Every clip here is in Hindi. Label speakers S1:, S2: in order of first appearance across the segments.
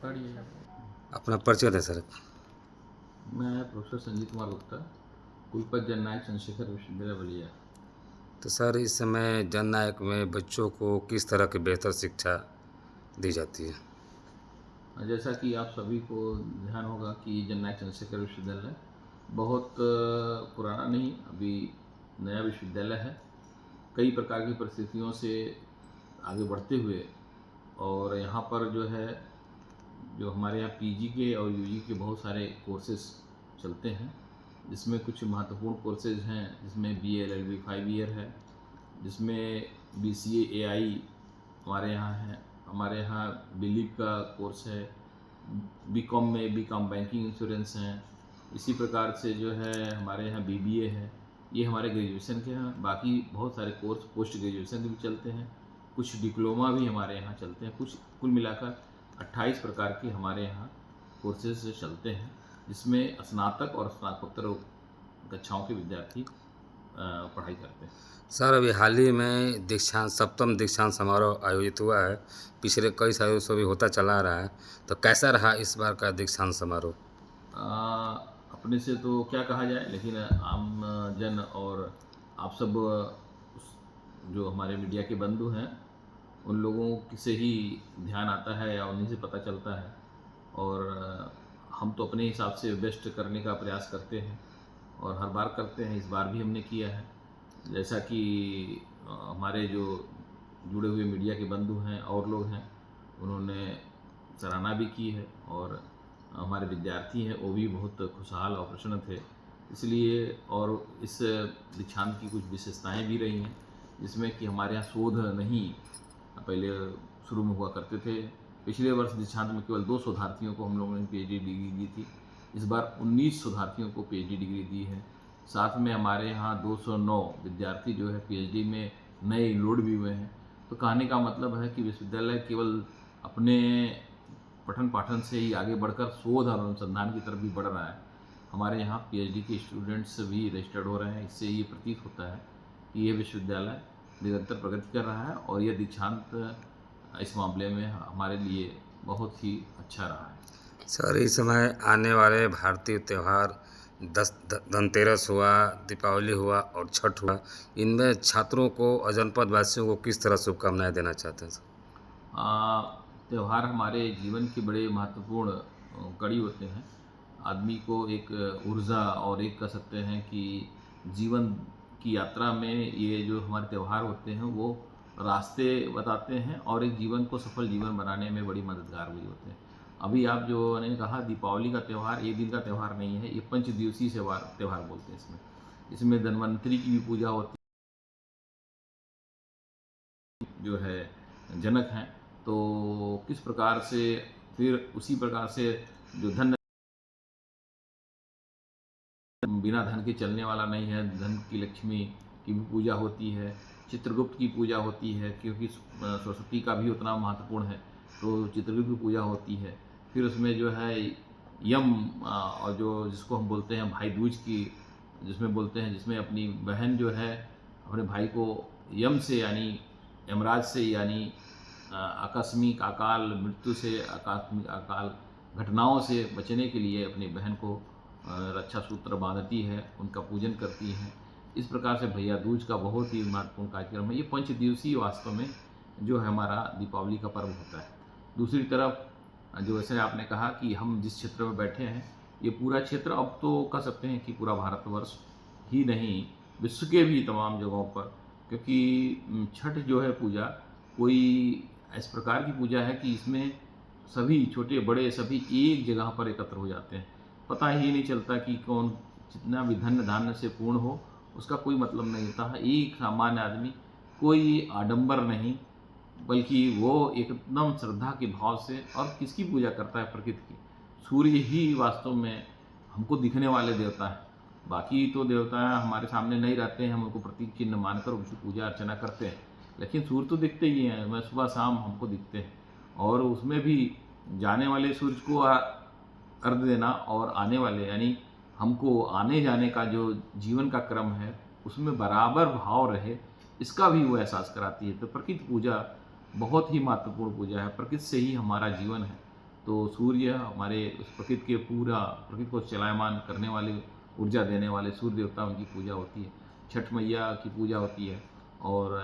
S1: अपना परिचय दें सर।
S2: मैं प्रोफेसर संजीव कुमार गुप्ता, कुलपति जननायक चंद्रशेखर विश्वविद्यालय बलिया।
S1: तो सर इस समय जननायक में बच्चों को किस तरह की बेहतर शिक्षा दी जाती है?
S2: जैसा कि आप सभी को ध्यान होगा कि जननायक चंद्रशेखर विश्वविद्यालय बहुत पुराना नहीं, अभी नया विश्वविद्यालय है। कई प्रकार की परिस्थितियों से आगे बढ़ते हुए और यहाँ पर जो हमारे यहाँ पीजी के और यूजी के बहुत सारे कोर्सेज चलते हैं, जिसमें कुछ महत्वपूर्ण कोर्सेज हैं, जिसमें BA LLB 5 ईयर है, जिसमें BCA AI हमारे यहाँ है। हमारे यहाँ बिलीव का कोर्स है, BCom में BCom बैंकिंग इंश्योरेंस हैं। इसी प्रकार से हमारे यहाँ BBA है। ये हमारे ग्रेजुएशन के हैं। बाकी बहुत सारे कोर्स पोस्ट ग्रेजुएशन के भी चलते हैं, कुछ डिप्लोमा भी हमारे यहाँ चलते हैं। कुछ कुल मिलाकर 28 प्रकार के हमारे यहाँ कोर्सेज चलते हैं, जिसमें स्नातक और स्नातकोत्तर कक्षाओं के विद्यार्थी पढ़ाई करते हैं।
S1: सर अभी हाल ही में सप्तम दीक्षांत समारोह आयोजित हुआ है। पिछले कई सालों से भी होता चला रहा है, तो कैसा रहा इस बार का दीक्षांत समारोह?
S2: अपने से तो क्या कहा जाए, लेकिन आम जन और आप सब जो हमारे मीडिया के बंधु हैं, उन लोगों से ही ध्यान आता है या उन्हीं से पता चलता है। और हम तो अपने हिसाब से बेस्ट करने का प्रयास करते हैं और हर बार करते हैं। इस बार भी हमने किया है। जैसा कि हमारे जो जुड़े हुए मीडिया के बंधु हैं और लोग हैं, उन्होंने सराहना भी की है और हमारे विद्यार्थी हैं वो भी बहुत खुशहाल और प्रसन्न थे। इसलिए और इस दीक्षांत की कुछ विशेषताएं भी रही हैं, जिसमें कि हमारे यहाँ शोध नहीं पहले शुरू में हुआ करते थे। पिछले वर्ष दीक्षांत में केवल 2 शोधार्थियों को हम लोगों ने PhD डिग्री दी थी। इस बार 19 शोधार्थियों को PhD डिग्री दी है। साथ में हमारे यहाँ 209 विद्यार्थी PhD में नए इनरोल भी हुए हैं। तो कहने का मतलब है कि विश्वविद्यालय केवल अपने पठन पाठन से ही आगे बढ़कर शोध और अनुसंधान की तरफ भी बढ़ रहा है। हमारे यहाँ PhD के स्टूडेंट्स भी रजिस्टर्ड हो रहे हैं। इससे ये प्रतीत होता है कि ये विश्वविद्यालय निरंतर प्रगति कर रहा है और यह दीक्षांत इस मामले में हमारे लिए बहुत ही अच्छा रहा है।
S1: सर इस समय आने वाले भारतीय त्यौहार धनतेरस हुआ, दीपावली हुआ और छठ हुआ, इनमें छात्रों को और जनपद वासियों को किस तरह शुभकामनाएं देना चाहते हैं सर?
S2: त्यौहार हमारे जीवन के बड़े महत्वपूर्ण कड़ी होते हैं। आदमी को एक ऊर्जा और एक कह सकते हैं कि जीवन की यात्रा में ये जो हमारे त्यौहार होते हैं वो रास्ते बताते हैं और एक जीवन को सफल जीवन बनाने में बड़ी मददगार भी होते हैं। अभी आप जो ने कहा दीपावली का त्यौहार एक दिन का त्यौहार नहीं है, ये पंचदिवसीय त्यौहार बोलते हैं। इसमें धन्वंतरी की भी पूजा होती जनक हैं। तो किस प्रकार से फिर उसी प्रकार से जो धन बिना धन के चलने वाला नहीं है, धन की लक्ष्मी की भी पूजा होती है। चित्रगुप्त की पूजा होती है, क्योंकि सरस्वती का भी उतना महत्वपूर्ण है, तो चित्रगुप्त की पूजा होती है। फिर उसमें यम और जिसको हम बोलते हैं भाई दूज की, जिसमें अपनी बहन अपने भाई को यम से यानी यमराज से यानी आकस्मिक अकाल मृत्यु से, आकस्मिक अकाल घटनाओं से बचने के लिए अपनी बहन को रक्षा सूत्र बांधती है, उनका पूजन करती हैं। इस प्रकार से भैया दूज का बहुत ही महत्वपूर्ण कार्यक्रम है। ये पंचदिवसीय वास्तव में हमारा दीपावली का पर्व होता है। दूसरी तरफ जैसे आपने कहा कि हम जिस क्षेत्र में बैठे हैं, ये पूरा क्षेत्र अब तो कह सकते हैं कि पूरा भारतवर्ष ही नहीं, विश्व के भी तमाम जगहों पर, क्योंकि छठ पूजा कोई इस प्रकार की पूजा है कि इसमें सभी छोटे बड़े सभी एक जगह पर एकत्र हो जाते हैं। पता ही नहीं चलता कि कौन जितना भी धन धान्य से पूर्ण हो, उसका कोई मतलब नहीं होता है। एक सामान्य आदमी कोई आडंबर नहीं, बल्कि वो एकदम श्रद्धा के भाव से और किसकी पूजा करता है? प्रकृति की। सूर्य ही वास्तव में हमको दिखने वाले देवता हैं। बाकी तो देवता हमारे सामने नहीं रहते हैं, हम उनको प्रतीक चिन्ह मानकर उनकी पूजा अर्चना करते हैं, लेकिन सूर्य तो दिखते ही हैं। वह सुबह शाम हमको दिखते हैं और उसमें भी जाने वाले सूर्य को अर्घ देना और आने वाले यानी हमको आने जाने का जो जीवन का क्रम है, उसमें बराबर भाव रहे, इसका भी वो एहसास कराती है। तो प्रकृति पूजा बहुत ही महत्वपूर्ण पूजा है। प्रकृति से ही हमारा जीवन है तो सूर्य हमारे उस प्रकृति को चलायमान करने वाले, ऊर्जा देने वाले सूर्य देवता, उनकी पूजा होती है। छठ मैया की पूजा होती है और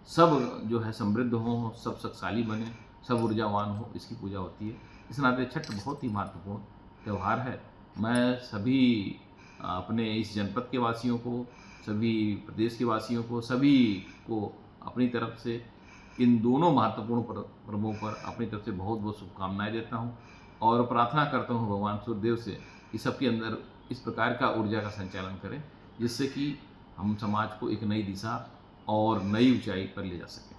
S2: सब जो है समृद्ध हों, सब शक्तिशाली बने, सब ऊर्जावान हो, इसकी पूजा होती है। इस नाते छठ बहुत ही महत्वपूर्ण त्यौहार है। मैं सभी अपने इस जनपद के वासियों को, सभी प्रदेश के वासियों को, सभी को अपनी तरफ से इन दोनों महत्वपूर्ण पर्वों पर अपनी तरफ से बहुत बहुत शुभकामनाएं देता हूं और प्रार्थना करता हूं भगवान सूर्यदेव से कि सबके अंदर इस प्रकार का ऊर्जा का संचालन करें, जिससे कि हम समाज को एक नई दिशा और नई ऊंचाई पर ले जा सकें।